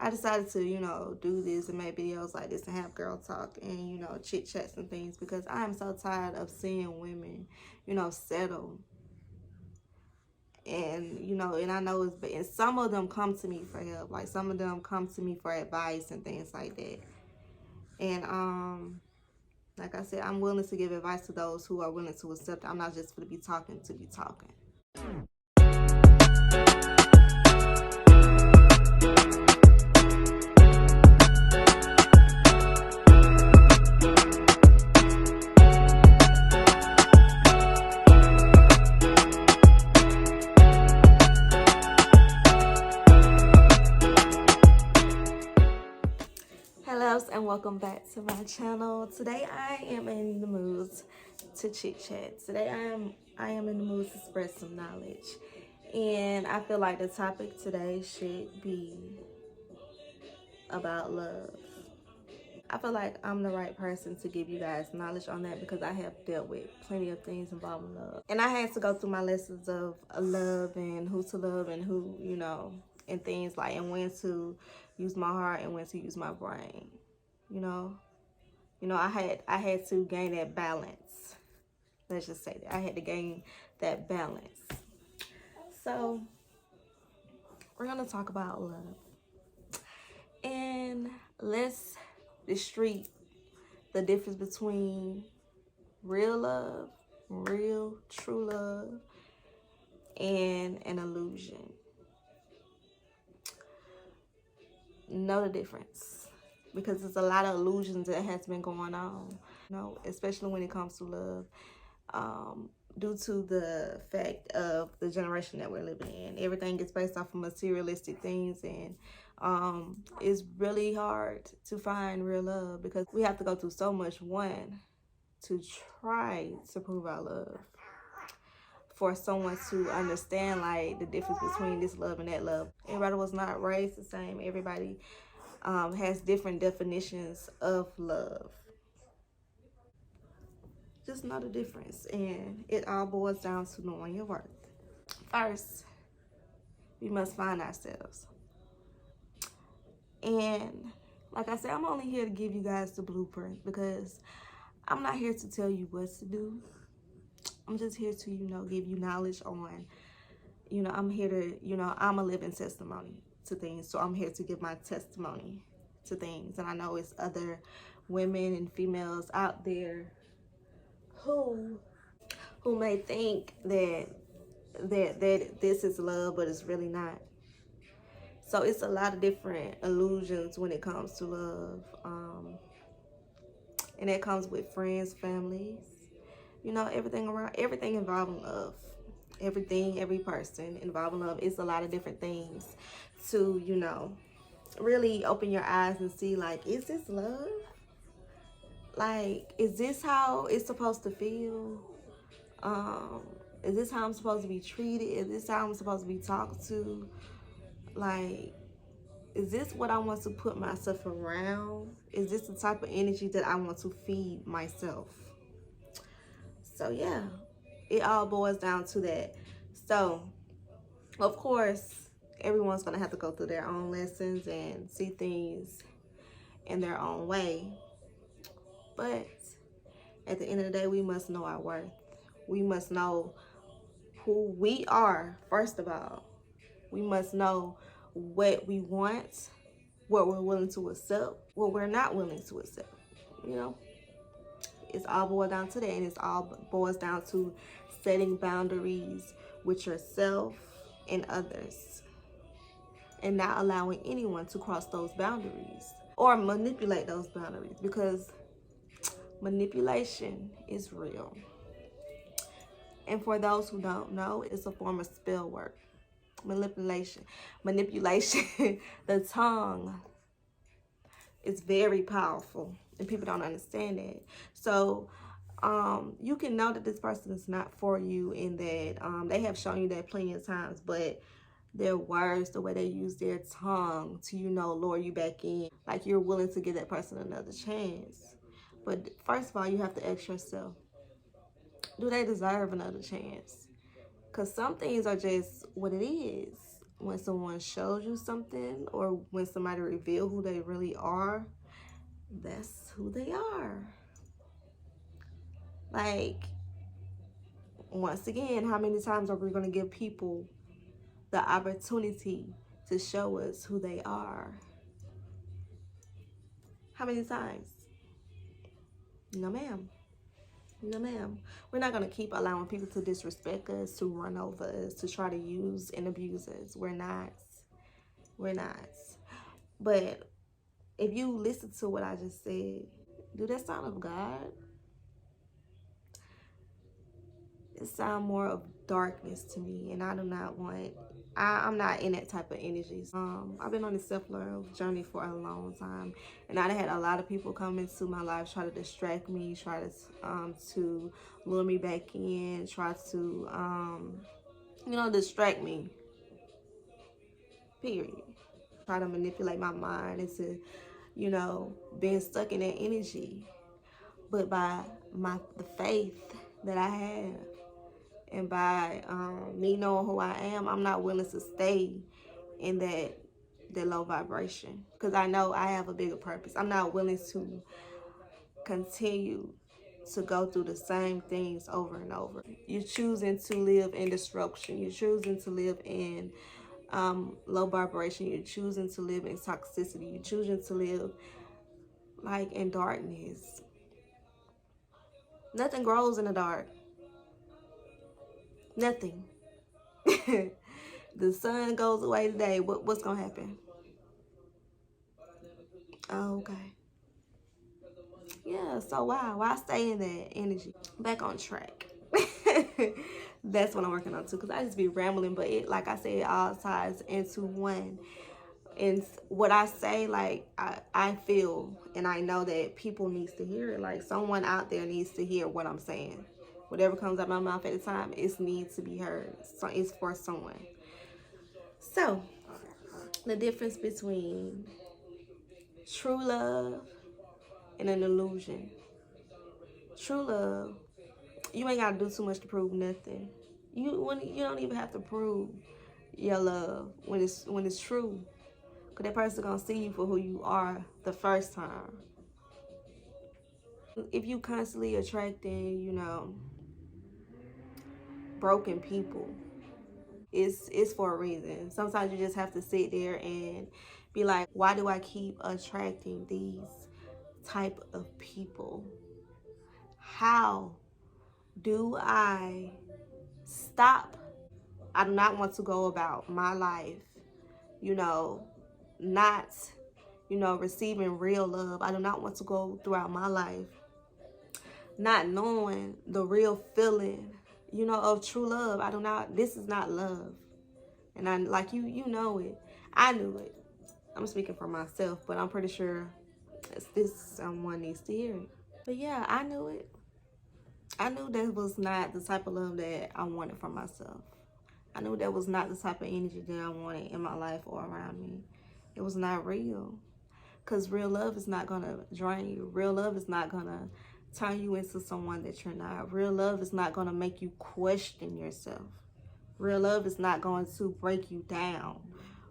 I decided to, do this and make videos like this and have girl talk and, chit chats and things, because I am so tired of seeing women, settle. And, and I know and some of them come to me for help. Like, some of them come to me for advice and things like that. And, like I said, I'm willing to give advice to those who are willing to accept it. I'm not just going to be talking to be talking. Hello and welcome back to my channel. Today I am in the mood to chit chat. Today I am in the mood to spread some knowledge. And I feel like the topic today should be about love. I feel like I'm the right person to give you guys knowledge on that, because I have dealt with plenty of things involving love. And I had to go through my lessons of love and who to love and who, and things like, and when to use my heart and when to use my brain. I had to gain that balance. Let's just say that I had to gain that balance. So we're gonna talk about love, and let's street the difference between real love, real true love, and an illusion. Know the difference, because there's a lot of illusions that has been going on, especially when it comes to love, due to the fact of the generation that we're living in. Everything is based off of materialistic things, and it's really hard to find real love, because we have to go through so much, to try to prove our love, for someone to understand like the difference between this love and that love. Everybody was not raised the same. Everybody has different definitions of love. Just know the difference, and it all boils down to knowing your worth. First, we must find ourselves. And like I said, I'm only here to give you guys the blueprint, because I'm not here to tell you what to do. I'm just here to, give you knowledge on, I'm here to, I'm a living testimony to things. So I'm here to give my testimony to things. And I know it's other women and females out there who may think that this is love, but it's really not. So it's a lot of different illusions when it comes to love. And that comes with friends, families, everything involving love. Every person involving love. It's a lot of different things to, really open your eyes and see, like, is this love? Like, is this how it's supposed to feel? Is this how I'm supposed to be treated? Is this how I'm supposed to be talked to? Like, is this what I want to put myself around? Is this the type of energy that I want to feed myself? So yeah, it all boils down to that. So, of course, everyone's going to have to go through their own lessons and see things in their own way. But at the end of the day, we must know our worth. We must know who we are, first of all. We must know what we want, what we're willing to accept, what we're not willing to accept. It's all boiled down to that, and it's all boils down to setting boundaries with yourself and others, and not allowing anyone to cross those boundaries or manipulate those boundaries, because manipulation is real. And for those who don't know, it's a form of spell work. Manipulation, the tongue is very powerful, and people don't understand that. So you can know that this person is not for you, in that they have shown you that plenty of times, but their words, the way they use their tongue to, lure you back in, like you're willing to give that person another chance. But first of all, you have to ask yourself, do they deserve another chance? Because some things are just what it is. when someone shows you something or when somebody reveals who they really are, that's who they are. Like, once again, how many times are we going to give people the opportunity to show us who they are? How many times? No, ma'am. No, ma'am. We're not going to keep allowing people to disrespect us, to run over us, to try to use and abuse us. We're not. We're not. But if you listen to what I just said, do that sound of God? It sounds more of darkness to me, and I do not want. I'm not in that type of energy. I've been on this self-love journey for a long time, and I had a lot of people come into my life, try to distract me, try to lure me back in, try to distract me. Period. Try to manipulate my mind into being stuck in that energy. But by the faith that I have, and by me knowing who I am, I'm not willing to stay in that low vibration, because I know I have a bigger purpose. I'm not willing to continue to go through the same things over and over. You're choosing to live in disruption. You're choosing to live in low vibration. You're choosing to live in toxicity. You're choosing to live like in darkness. Nothing grows in the dark. Nothing. The sun goes away today. What's gonna happen? Oh, okay. Yeah, so why stay in that energy? Back on track. That's what I'm working on too, because I just be rambling, but it, like I said, it all ties into one. And what I say, like, I feel and I know that people needs to hear it. Like, someone out there needs to hear what I'm saying. Whatever comes out my mouth at the time, it needs to be heard. So it's for someone. So the difference between true love and an illusion. True love, you ain't gotta do too much to prove nothing. You don't even have to prove your love when it's true, because that person gonna see you for who you are the first time. If you constantly attracting, broken people, it's for a reason. Sometimes you just have to sit there and be like, why do I keep attracting these type of people? How do I stop? I do not want to go about my life, not, receiving real love. I do not want to go throughout my life not knowing the real feeling, of true love. I do not, this is not love. And I, like, you know it. I knew it. I'm speaking for myself, but I'm pretty sure this someone needs to hear it. But yeah, I knew it. I knew that was not the type of love that I wanted for myself. I knew that was not the type of energy that I wanted in my life or around me. It was not real. Because real love is not going to drain you. Real love is not going to turn you into someone that you're not. Real love is not going to make you question yourself. Real love is not going to break you down.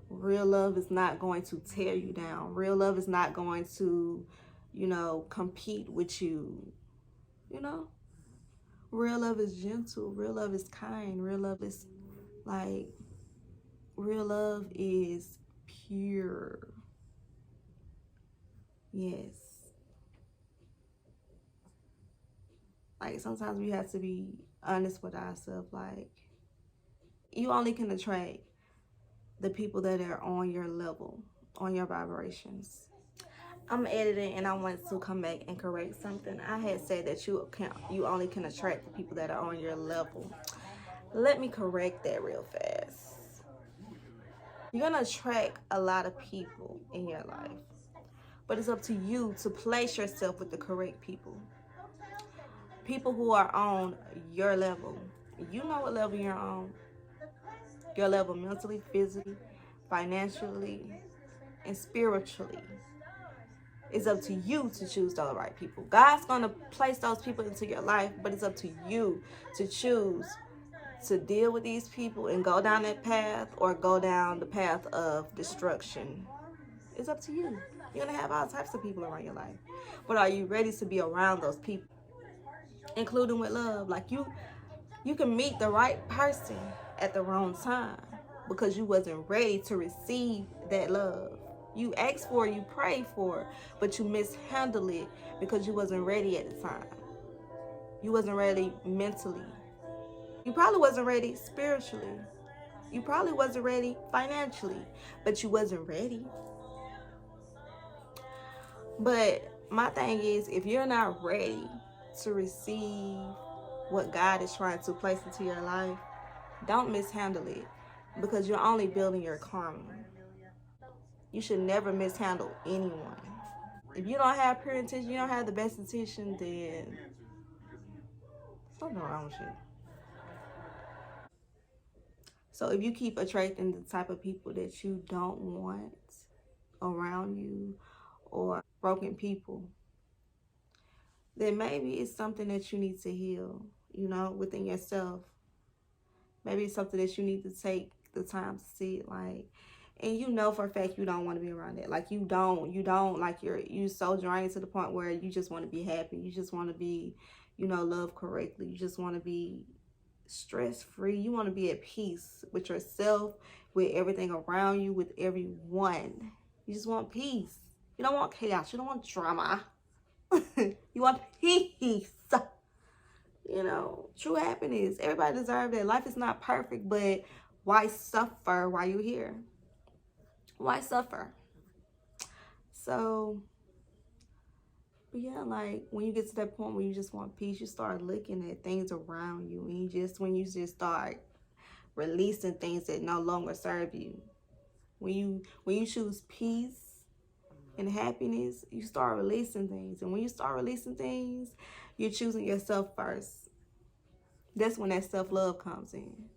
Real love is not going to tear you down. Real love is not going to, compete with you. Real love is gentle. Real love is kind. Real love is real love is pure. Yes. Like, sometimes we have to be honest with ourselves. Like, you only can attract the people that are on your level, on your vibrations. I'm editing and I want to come back and correct something. I had said that you only can attract the people that are on your level. Let me correct that real fast. You're gonna attract a lot of people in your life, but it's up to you to place yourself with the correct people. People who are on your level. You know what level you're on. Your level mentally, physically, financially, and spiritually. It's up to you to choose the right people. God's going to place those people into your life, but it's up to you to choose to deal with these people and go down that path or go down the path of destruction. It's up to you. You're gonna have all types of people around your life, but are you ready to be around those people, including with love? Like you can meet the right person at the wrong time because you wasn't ready to receive that love. You asked for it, you prayed for it, but you mishandled it because you wasn't ready at the time. You wasn't ready mentally. You probably wasn't ready spiritually. You probably wasn't ready financially, but you wasn't ready. But my thing is, if you're not ready to receive what God is trying to place into your life, don't mishandle it because you're only building your karma. You should never mishandle anyone. If you don't have pure intention, you don't have the best intention, then something wrong with you. So if you keep attracting the type of people that you don't want around you or broken people, then maybe it's something that you need to heal, within yourself. Maybe it's something that you need to take the time to see it, like, and for a fact you don't want to be around it. Like you don't like you so drained to the point where you just want to be happy. You just want to be, loved correctly. You just want to be stress free. You want to be at peace with yourself, with everything around you, with everyone. You just want peace. You don't want chaos. You don't want drama. You want peace. True happiness. Everybody deserves that. Life is not perfect, but why suffer while you're here? Why suffer? So, but yeah, like when you get to that point where you just want peace, you start looking at things around you, and when you just start releasing things that no longer serve you. When you choose peace and happiness, you start releasing things, and when you start releasing things, you're choosing yourself first. That's when that self-love comes in.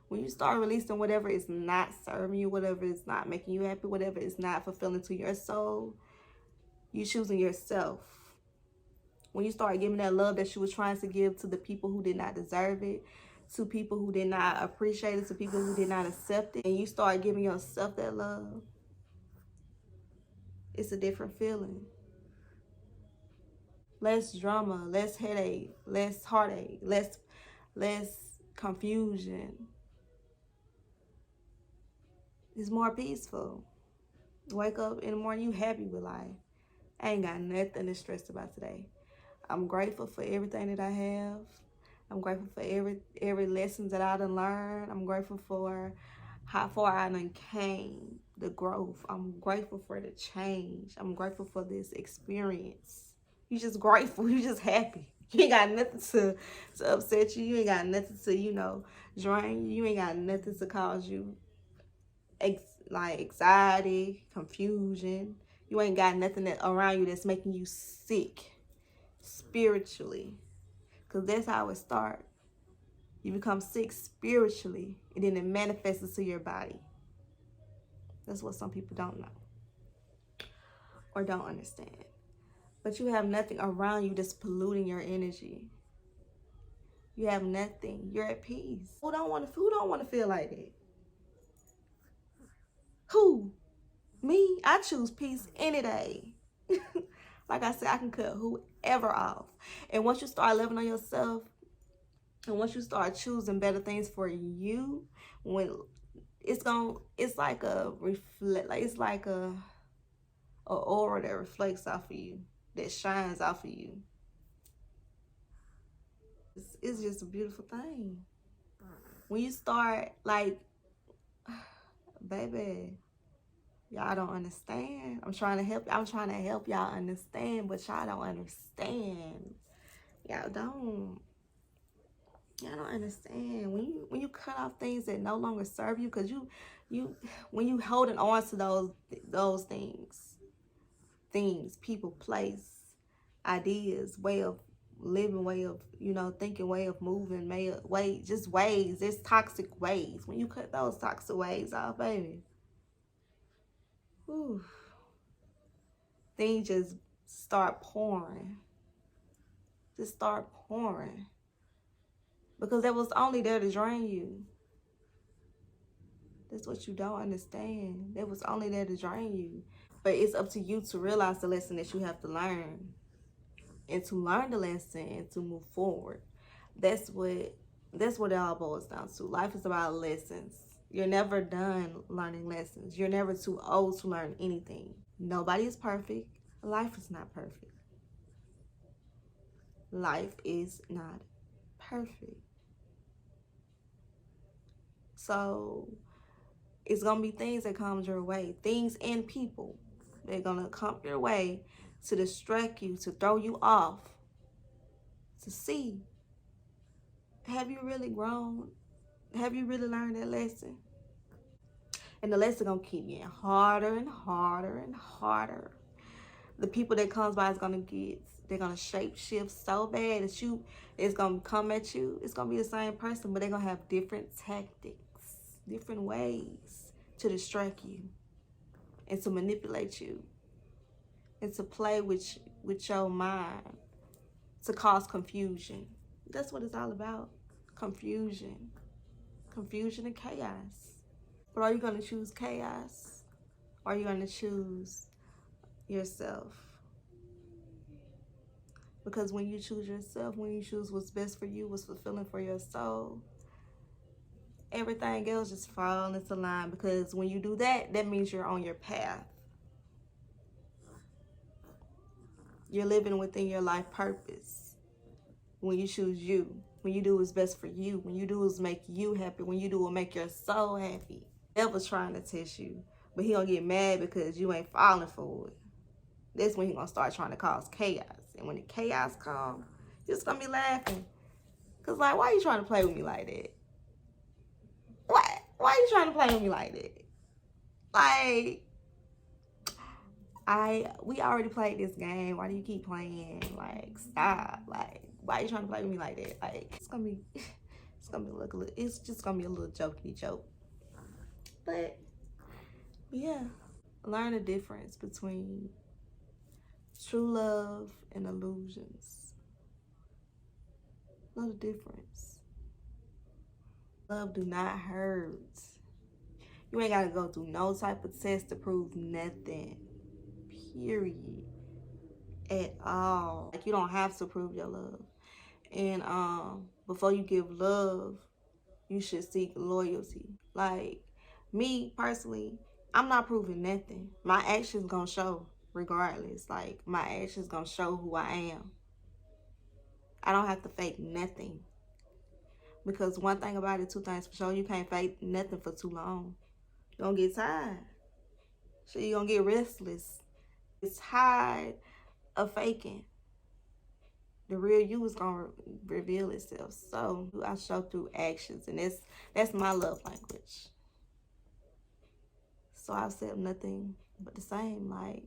When you start releasing whatever is not serving you, whatever is not making you happy, whatever is not fulfilling to your soul, you're choosing yourself. When you start giving that love that you were trying to give to the people who did not deserve it, to people who did not appreciate it, to people who did not accept it, and you start giving yourself that love, it's a different feeling. Less drama, less headache, less heartache, less confusion. It's more peaceful. Wake up in the morning, you happy with life. I ain't got nothing to stress about today. I'm grateful for everything that I have. I'm grateful for every lesson that I done learned. I'm grateful for how far I done came, the growth. I'm grateful for the change. I'm grateful for this experience. You just grateful. You just happy. You ain't got nothing to upset you. You ain't got nothing to, drain you. You ain't got nothing to cause you like anxiety, confusion. You ain't got nothing around you that's making you sick spiritually. Because that's how it starts. You become sick spiritually, and then it manifests into your body. That's what some people don't know or don't understand. But you have nothing around you that's polluting your energy. You have nothing. You're at peace. Who don't want to feel like that? Who? Me? I choose peace any day. Like I said, I can cut whoever off. And once you start living on yourself, and once you start choosing better things for you, when it's like a aura that reflects off of you, that shines off of you. It's just a beautiful thing. When you start baby, y'all don't understand. I'm trying to help y'all understand, but y'all don't understand. Y'all don't understand. When you cut off things that no longer serve you, because when you holding on to those things, people, place, ideas, way of living, way of thinking, way of moving, ways. There's toxic ways. When you cut those toxic ways off, baby, whew, things just start pouring. Just start pouring. because that was only there to drain you. That's what you don't understand. That was only there to drain you. But it's up to you to realize the lesson that you have to learn, and to learn the lesson and to move forward. That's what it all boils down to. Life is about lessons. You're never done learning lessons. You're never too old to learn anything. Nobody is perfect. Life is not perfect. Life is not perfect. So it's gonna be things that come your way, things and people. They're gonna come your way to distract you, to throw you off, to see, have you really grown? Have you really learned that lesson? And the lesson gonna keep getting harder and harder and harder. The people that comes by is they're gonna shape shift so bad that it's gonna come at you. It's gonna be the same person, but they're gonna have different tactics, different ways to distract you and to manipulate you and to play with your mind, to cause confusion. That's what it's all about. Confusion and chaos. But are you going to choose chaos? Or are you going to choose yourself? Because when you choose yourself, when you choose what's best for you, what's fulfilling for your soul, everything else just falls into line. Because when you do that, that means you're on your path. You're living within your life purpose. When you choose you, when you do what's best for you, when you do what's make you happy, when you do what make your soul happy. Devil's trying to test you, but he gonna get mad because you ain't falling for it. That's when he gonna start trying to cause chaos. And when the chaos comes, you're just gonna be laughing. Cause like, why are you trying to play with me like that? Why are you trying to play with me like that? Like, we already played this game. Why do you keep playing? Like, stop. Like, why are you trying to play with me like that? Like, it's just gonna be a little jokey joke. But yeah, learn the difference between true love and illusions. Know the difference. Love do not hurt. You ain't gotta go through no type of test to prove nothing. Period. At all. Like, you don't have to prove your love. And before you give love, you should seek loyalty. Like, me personally, I'm not proving nothing. My actions gonna show regardless. Like, my actions gonna show who I am. I don't have to fake nothing. Because one thing about it, two things for sure, you can't fake nothing for too long. You're gonna get tired. So you're gonna get restless. It's tired of faking. The real you is gonna reveal itself. So I show through actions, and that's my love language. So I've said nothing but the same. Like,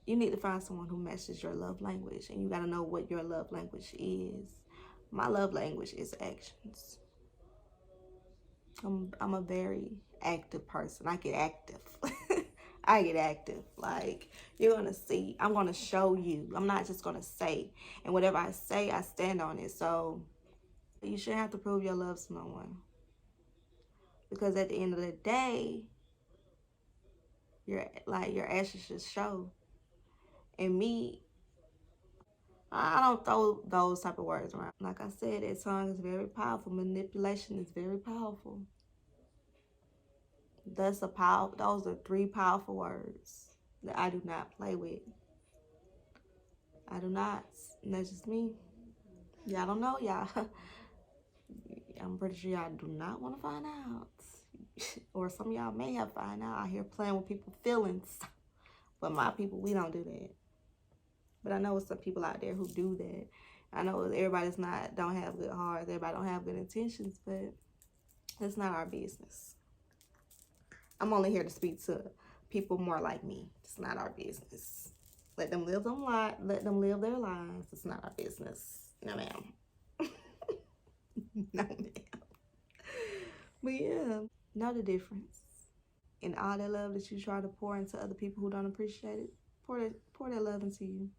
you need to find someone who matches your love language, and you gotta know what your love language is. My love language is actions. I'm a very active person. I get active. I get active. Like, you're gonna see. I'm gonna show you. I'm not just gonna say. And whatever I say, I stand on it. So you shouldn't have to prove your love to no one. Because at the end of the day, your actions should show. And me, I don't throw those type of words around. Like I said, that tongue is very powerful. Manipulation is very powerful. Those are 3 powerful words that I do not play with. I do not. And that's just me. Y'all don't know, y'all. I'm pretty sure y'all do not want to find out. Or some of y'all may have found out out here playing with people's feelings. But my people, we don't do that. But I know some people out there who do that. I know everybody's don't have good hearts. Everybody don't have good intentions, but it's not our business. I'm only here to speak to people more like me. It's not our business. Let them live their lives. It's not our business. No, ma'am. No, ma'am. But yeah, know the difference. And all that love that you try to pour into other people who don't appreciate it, pour that love into you.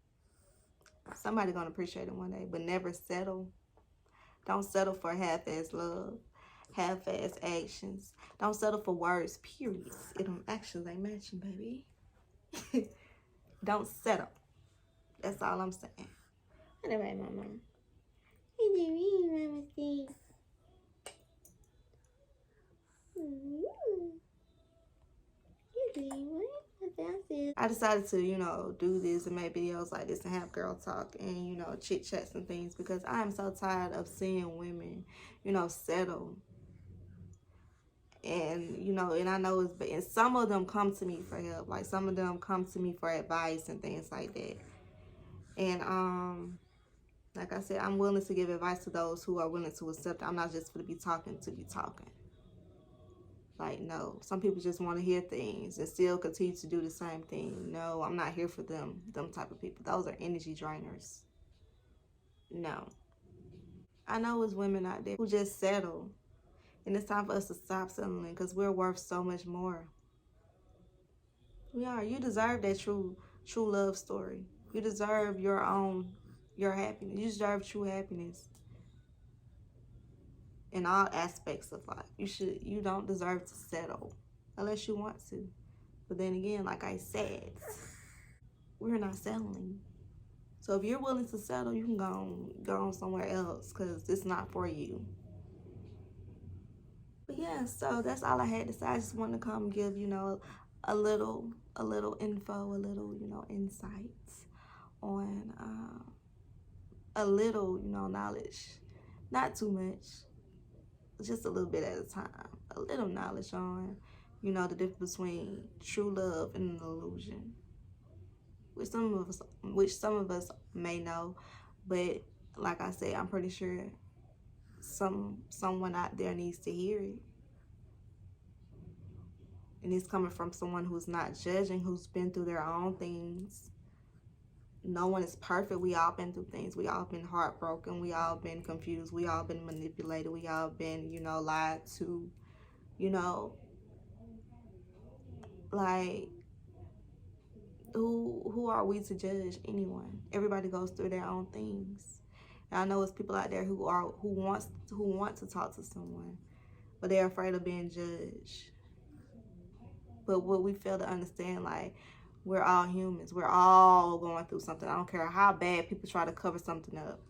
Somebody gonna appreciate it one day, but never settle Don't settle for half-ass love, half-ass actions. Don't settle for words, periods. Actions ain't matching, baby. Don't settle. That's all I'm saying. Anyway, mama. I decided to, do this and make videos like this and have girl talk and, chit chats and things because I am so tired of seeing women, settle. And, and I know and some of them come to me for help. Like some of them come to me for advice and things like that. And, like I said, I'm willing to give advice to those who are willing to accept it. I'm not just going to be talking to be talking. Like, no. Some people just want to hear things and still continue to do the same thing. No, I'm not here for them type of people. Those are energy drainers. No. I know it's women out there who just settle. And it's time for us to stop settling because we're worth so much more. We are. You deserve that true love story. You deserve your happiness. You deserve true happiness in all aspects of life. You don't deserve to settle unless you want to. But then again, like I said, we're not settling. So if you're willing to settle, you can go on somewhere else because it's not for you. But yeah, so that's all I had to say. I just want to come give, a little info, a little, insights on a little, knowledge. Not too much. Just a little bit at a time. A little knowledge on, the difference between true love and an illusion. Which some of us may know, but like I said, I'm pretty sure someone out there needs to hear it. And it's coming from someone who's not judging, who's been through their own things. No one is perfect. We all been through things. We all been heartbroken. We all been confused. We all been manipulated. We all been, lied to. Like, who are we to judge anyone? Everybody goes through their own things. And I know it's people out there who want to talk to someone, but they're afraid of being judged. But what we fail to understand, like, we're all humans. We're all going through something. I don't care how bad people try to cover something up.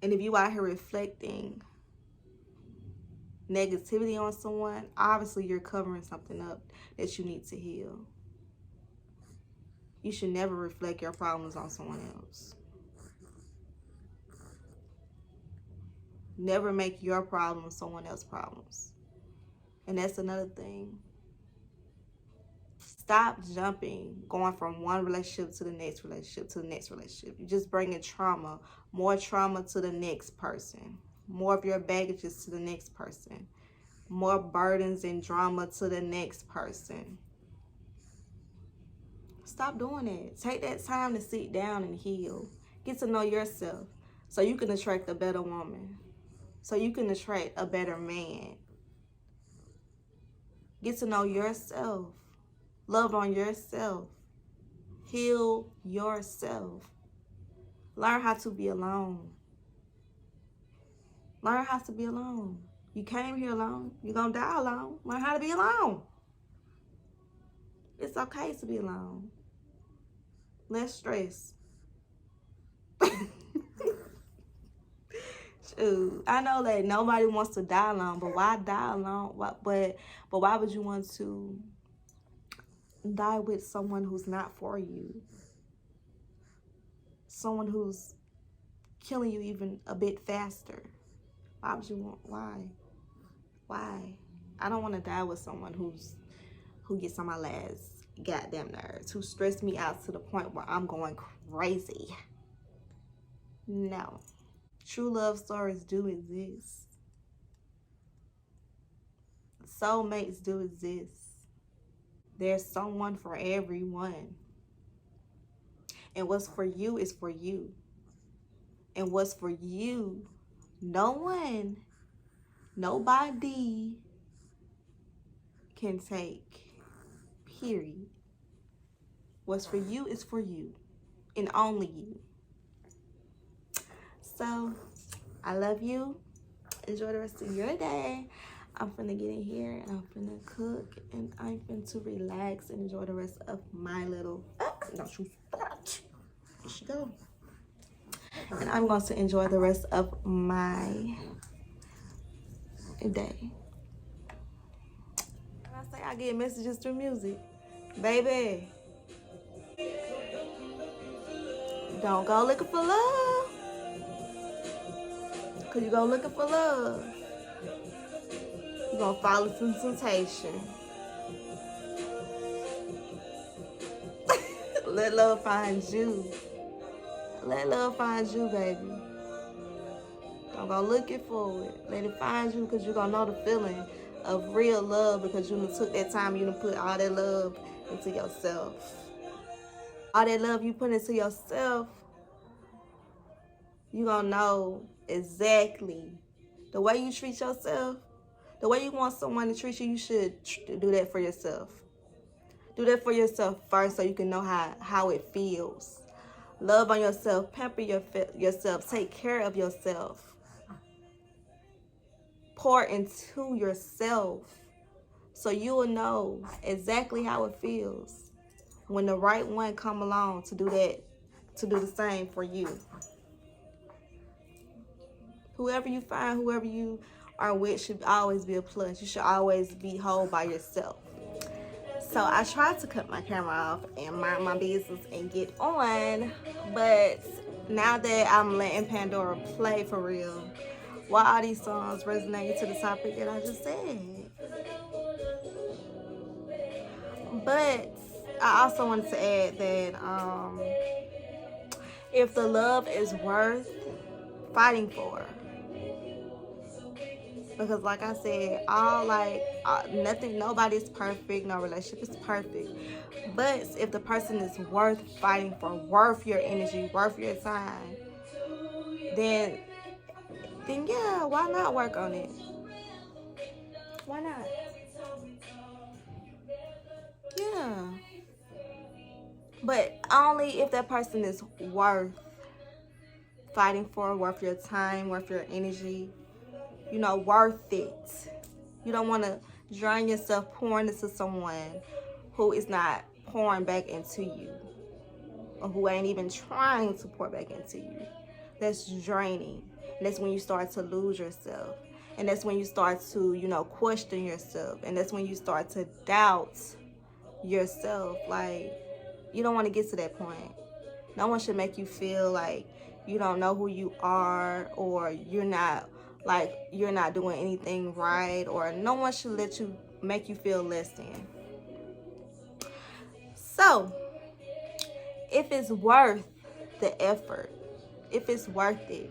And if you out here reflecting negativity on someone, obviously you're covering something up that you need to heal. You should never reflect your problems on someone else. Never make your problems someone else's problems. And that's another thing. Stop jumping, going from one relationship to the next relationship to the next relationship. You're just bringing trauma, more trauma to the next person. More of your baggages to the next person. More burdens and drama to the next person. Stop doing that. Take that time to sit down and heal. Get to know yourself so you can attract a better woman. So you can attract a better man. Get to know yourself. Love on yourself. Heal yourself. Learn how to be alone. Learn how to be alone. You came here alone. You're going to die alone. Learn how to be alone. It's okay to be alone. Less stress. Shoot, I know that nobody wants to die alone, but why die alone? But why would you want to die with someone who's not for you? Someone who's killing you even a bit faster. Why would you want? Why? I don't want to die with someone who gets on my last goddamn nerves, who stress me out to the point where I'm going crazy. No. True love stories do exist. Soulmates do exist. There's someone for everyone. And what's for you is for you. And what's for you, no one, nobody can take. Period. What's for you is for you. And only you. So I love you. Enjoy the rest of your day. I'm finna get in here and I'm finna cook and I'm finna relax and enjoy the rest of my little. Don't you start. There she go. And I'm going to enjoy the rest of my day. I say I get messages through music, baby. Don't go looking for love, cause you go looking for love, you gonna fall into temptation. Let love find you. Let love find you, baby. Don't go looking for it. Let it find you, because you're going to know the feeling of real love, because you took that time, you put all that love into yourself. All that love you put into yourself, you're going to know exactly the way you treat yourself, the way you want someone to treat you, you should do that for yourself. Do that for yourself first so you can know how it feels. Love on yourself, pamper yourself, take care of yourself. Pour into yourself so you will know exactly how it feels when the right one come along to do that, to do the same for you. Whoever you find, whoever you are with should always be a plus. You should always be whole by yourself. So I tried to cut my camera off and mind my business and get on, but now that I'm letting Pandora play for real, why are these songs resonating to the topic that I just said? But I also wanted to add that if the love is worth fighting for, because like I said, nothing, nobody's perfect, no relationship is perfect. But if the person is worth fighting for, worth your energy, worth your time, then yeah, why not work on it? Why not? Yeah. But only if that person is worth fighting for, worth your time, worth your energy, worth it. You don't want to drain yourself pouring into someone who is not pouring back into you, or who ain't even trying to pour back into you. That's draining. And that's when you start to lose yourself. And that's when you start to, question yourself. And that's when you start to doubt yourself. Like, you don't want to get to that point. No one should make you feel like you don't know who you are, or you're not doing anything right, or no one should make you feel less than. So, if it's worth the effort, if it's worth it,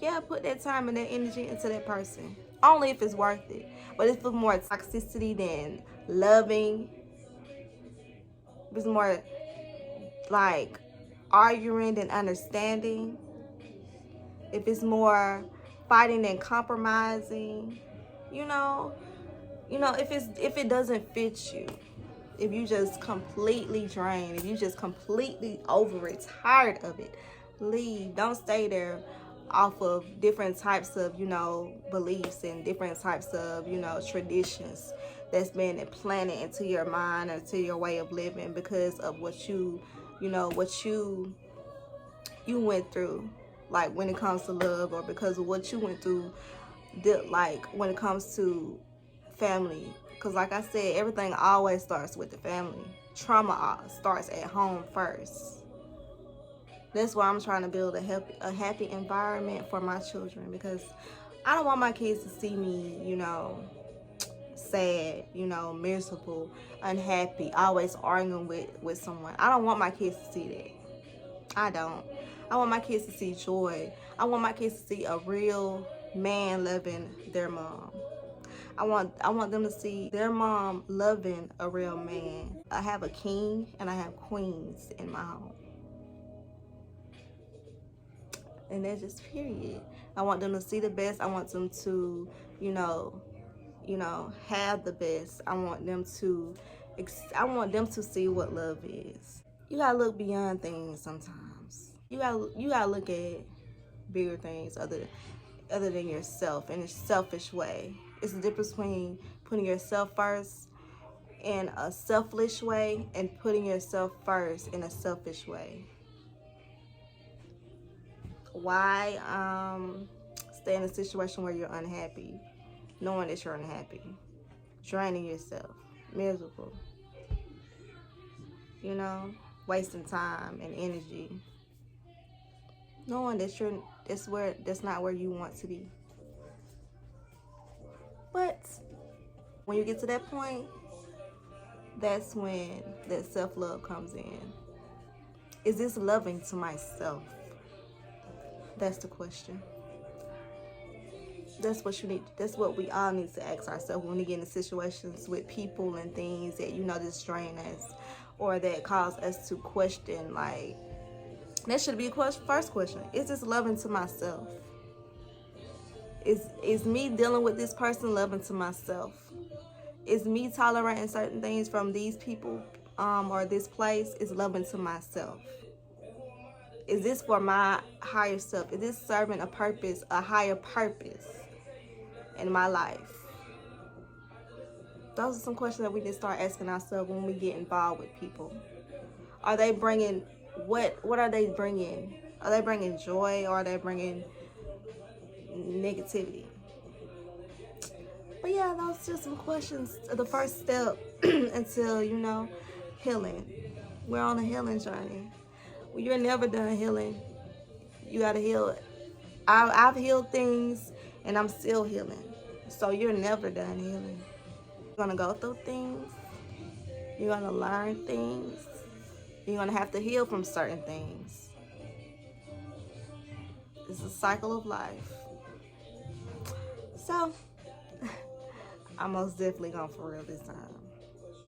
yeah, put that time and that energy into that person. Only if it's worth it. But if it's more toxicity than loving, if it's more like arguing than understanding, if it's more fighting than compromising, if it doesn't fit you, if you just completely drained, if you just completely over it, tired of it, leave. Don't stay there off of different types of, beliefs and different types of, traditions that's been implanted into your mind or to your way of living because of what you went through, like when it comes to love, or because of what you went through, like when it comes to family. Because like I said, everything always starts with the family. Trauma starts at home first. That's why I'm trying to build a happy environment for my children, because I don't want my kids to see me, sad, miserable, unhappy, always arguing with someone. I don't want my kids to see that. I don't. I want my kids to see joy. I want my kids to see a real man loving their mom. I want them to see their mom loving a real man. I have a king and I have queens in my home. And that's just period. I want them to see the best. I want them to, have the best. I want them to see what love is. You gotta look beyond things sometimes. You gotta look at bigger things other than yourself in a selfish way. It's the difference between putting yourself first in a selfish way and putting yourself first in a selfish way. Why stay in a situation where you're unhappy, knowing that you're unhappy, draining yourself, miserable, you know, wasting time and energy, knowing that that's not where you want to be. But when you get to that point, that's when that self-love comes in. Is this loving to myself? That's the question. That's what we all need to ask ourselves when we get in situations with people and things that just drain us or that cause us to question. Like, that should be a first question. Is this loving to myself? Is me dealing with this person loving to myself? Is me tolerating certain things from these people or this place is loving to myself? Is this for my higher self? Is this serving a higher purpose in my life? Those are some questions that we can start asking ourselves when we get involved with people. Are they bringing what are they bringing? Are they bringing joy or are they bringing negativity? But yeah, those are just some questions. The first step until healing. We're on a healing journey. You're never done healing. You gotta heal it. I've healed things and I'm still healing. So you're never done healing. You're gonna go through things. You're gonna learn things. You're gonna have to heal from certain things. It's a cycle of life. So I'm most definitely gonna for real this time.